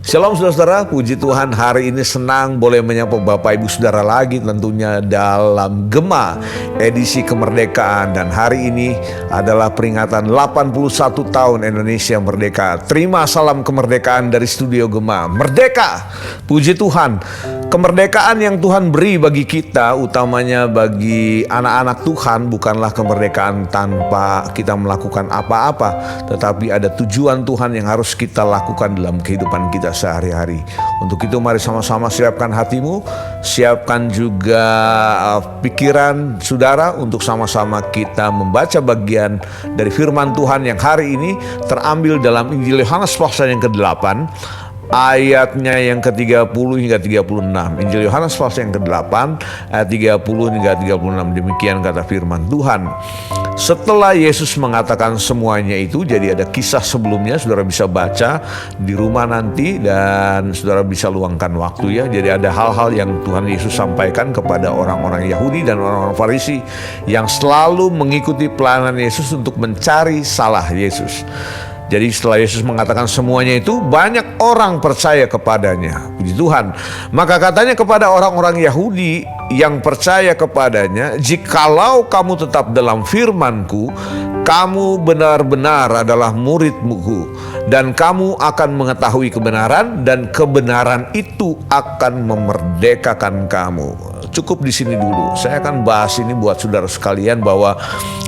Shalom saudara, puji Tuhan hari ini senang boleh menyapa Bapak Ibu Saudara lagi tentunya dalam Gema edisi kemerdekaan. Dan hari ini adalah peringatan 81 tahun Indonesia merdeka. Terima salam kemerdekaan dari studio Gema. Merdeka, puji Tuhan. Kemerdekaan yang Tuhan beri bagi kita, utamanya bagi anak-anak Tuhan, bukanlah kemerdekaan tanpa kita melakukan apa-apa, tetapi ada tujuan Tuhan yang harus kita lakukan dalam kehidupan kita sehari-hari. Untuk itu mari sama-sama siapkan hatimu, siapkan juga pikiran saudara untuk sama-sama kita membaca bagian dari firman Tuhan yang hari ini terambil dalam Injil Yohanes pasal yang ke-8, ayatnya yang ke-30 hingga 36. Injil Yohanes pasal yang ke-8 ayat 30 hingga 36. Demikian kata firman Tuhan. Setelah Yesus mengatakan semuanya itu, jadi ada kisah sebelumnya, saudara bisa baca di rumah nanti dan saudara bisa luangkan waktu ya. Jadi ada hal-hal yang Tuhan Yesus sampaikan kepada orang-orang Yahudi dan orang-orang Farisi yang selalu mengikuti pelayanan Yesus untuk mencari salah Yesus. Jadi setelah Yesus mengatakan semuanya itu, banyak orang percaya kepadanya. Puji Tuhan. Maka katanya kepada orang-orang Yahudi yang percaya kepadanya, jikalau kamu tetap dalam firman-Ku, kamu benar-benar adalah murid-Ku, dan kamu akan mengetahui kebenaran, dan kebenaran itu akan memerdekakan kamu. Cukup di sini dulu. Saya akan bahas ini buat saudara sekalian bahwa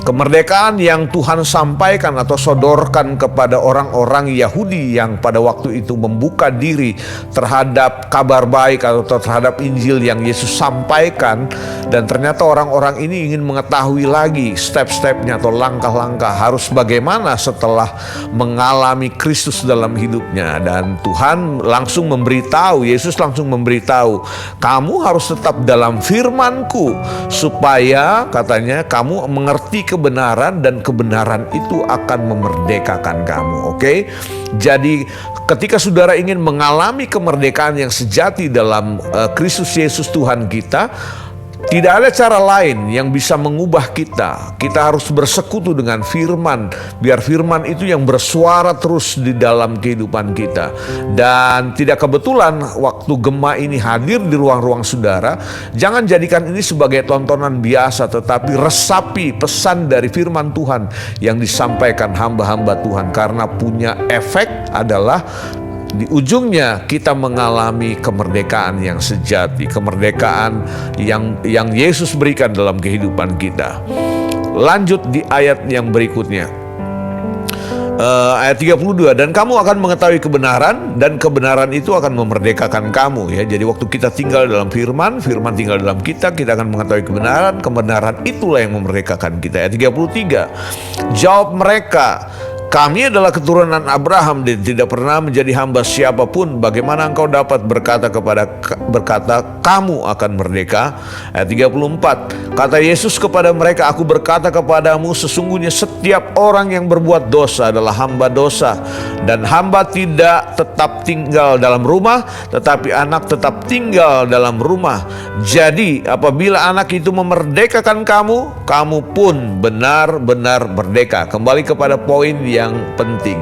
kemerdekaan yang Tuhan sampaikan atau sodorkan kepada orang-orang Yahudi yang pada waktu itu membuka diri terhadap kabar baik atau terhadap Injil yang Yesus sampaikan, dan ternyata orang-orang ini ingin mengetahui lagi step-stepnya atau langkah-langkah harus bagaimana setelah mengalami Kristus dalam hidupnya. Dan Tuhan langsung memberitahu, Yesus langsung memberitahu, kamu harus tetap dalam firman-Ku supaya katanya kamu mengerti kebenaran dan kebenaran itu akan memerdekakan kamu. Oke? Jadi ketika saudara ingin mengalami kemerdekaan yang sejati dalam Kristus Yesus Tuhan kita, tidak ada cara lain yang bisa mengubah kita. Kita harus bersekutu dengan firman, biar firman itu yang bersuara terus di dalam kehidupan kita. Dan tidak kebetulan waktu Gema ini hadir di ruang-ruang saudara, jangan jadikan ini sebagai tontonan biasa, tetapi resapi pesan dari firman Tuhan yang disampaikan hamba-hamba Tuhan, karena punya efek adalah di ujungnya kita mengalami kemerdekaan yang sejati, kemerdekaan yang Yesus berikan dalam kehidupan kita. Lanjut di ayat yang berikutnya, ayat 32, dan kamu akan mengetahui kebenaran, dan kebenaran itu akan memerdekakan kamu. Ya, jadi waktu kita tinggal dalam firman, firman tinggal dalam kita akan mengetahui kebenaran, kebenaran itulah yang memerdekakan kita. Ayat 33, jawab mereka, kami adalah keturunan Abraham dan tidak pernah menjadi hamba siapapun. Bagaimana engkau dapat berkata kamu akan merdeka? Ayat 34, kata Yesus kepada mereka, aku berkata kepadamu, sesungguhnya setiap orang yang berbuat dosa adalah hamba dosa. Dan hamba tidak tetap tinggal dalam rumah, tetapi anak tetap tinggal dalam rumah. Jadi apabila anak itu memerdekakan kamu, kamu pun benar-benar merdeka. Kembali kepada poin yang penting.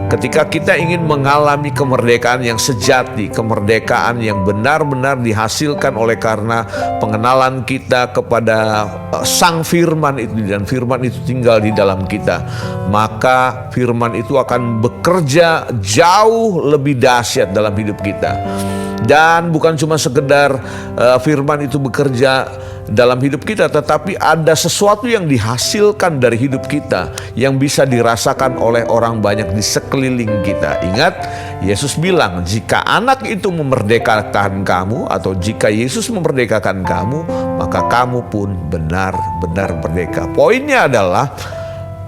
Ketika kita ingin mengalami kemerdekaan yang sejati, kemerdekaan yang benar-benar dihasilkan oleh karena pengenalan kita kepada Sang Firman itu, dan Firman itu tinggal di dalam kita, maka Firman itu akan bekerja jauh lebih dahsyat dalam hidup kita. Dan bukan cuma sekedar Firman itu bekerja dalam hidup kita, tetapi ada sesuatu yang dihasilkan dari hidup kita yang bisa dirasakan oleh orang banyak di sekeliling kita. Ingat, Yesus bilang, jika anak itu memerdekakan kamu, atau jika Yesus memerdekakan kamu, maka kamu pun benar-benar merdeka. Poinnya adalah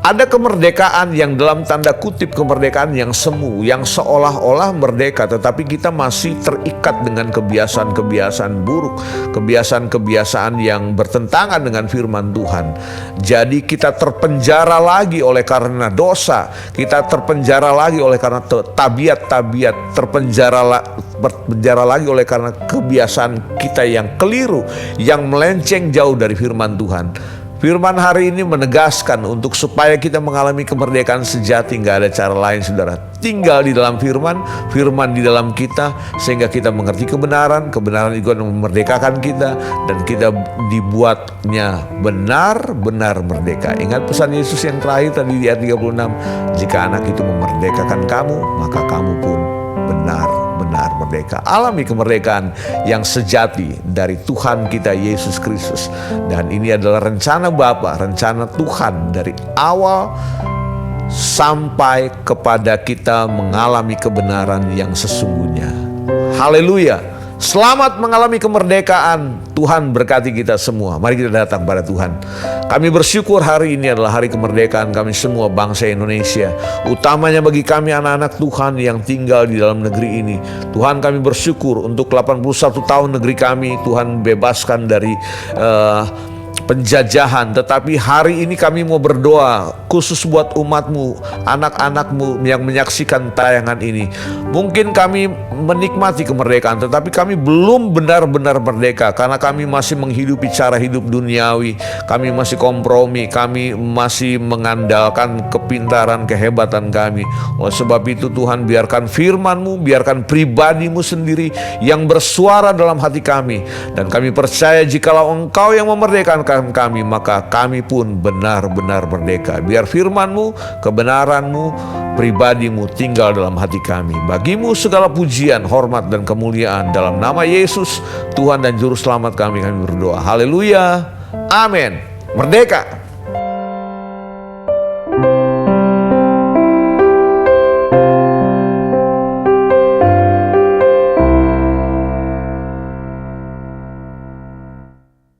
ada kemerdekaan yang dalam tanda kutip kemerdekaan yang semu, yang seolah-olah merdeka, tetapi kita masih terikat dengan kebiasaan-kebiasaan buruk, kebiasaan-kebiasaan yang bertentangan dengan firman Tuhan. Jadi kita terpenjara lagi oleh karena dosa, kita terpenjara lagi oleh karena tabiat-tabiat, terpenjara lagi oleh karena kebiasaan kita yang keliru, yang melenceng jauh dari firman Tuhan. Firman hari ini menegaskan untuk supaya kita mengalami kemerdekaan sejati, nggak ada cara lain saudara. Tinggal di dalam firman, firman di dalam kita, sehingga kita mengerti kebenaran, kebenaran juga memerdekakan kita, dan kita dibuatnya benar-benar merdeka. Ingat pesan Yesus yang terakhir tadi di ayat 36, jika anak itu memerdekakan kamu, maka kamu pun benar-benar merdeka. Alami kemerdekaan yang sejati dari Tuhan kita Yesus Kristus. Dan ini adalah rencana Bapa, rencana Tuhan dari awal sampai kepada kita mengalami kebenaran yang sesungguhnya. Haleluya. Selamat mengalami kemerdekaan. Tuhan berkati kita semua. Mari kita datang pada Tuhan. Kami bersyukur hari ini adalah hari kemerdekaan kami semua bangsa Indonesia. Utamanya bagi kami anak-anak Tuhan yang tinggal di dalam negeri ini. Tuhan, kami bersyukur untuk 81 tahun negeri kami Tuhan bebaskan dari penjajahan. Tetapi hari ini kami mau berdoa khusus buat umatmu, anak-anakmu yang menyaksikan tayangan ini. Mungkin kami menikmati kemerdekaan, tetapi kami belum benar-benar merdeka karena kami masih menghidupi cara hidup duniawi. Kami masih kompromi, kami masih mengandalkan kepintaran, kehebatan kami. Oleh sebab itu Tuhan, biarkan firman-Mu, biarkan pribadi-Mu sendiri yang bersuara dalam hati kami. Dan kami percaya jikalau Engkau yang memerdekakan kami, maka kami pun benar-benar merdeka. Biar firman-Mu, kebenaran-Mu, pribadi-Mu tinggal dalam hati kami. Bagi-Mu segala pujian, hormat, dan kemuliaan. Dalam nama Yesus, Tuhan dan Juru Selamat kami berdoa. Haleluya. Amin. Merdeka.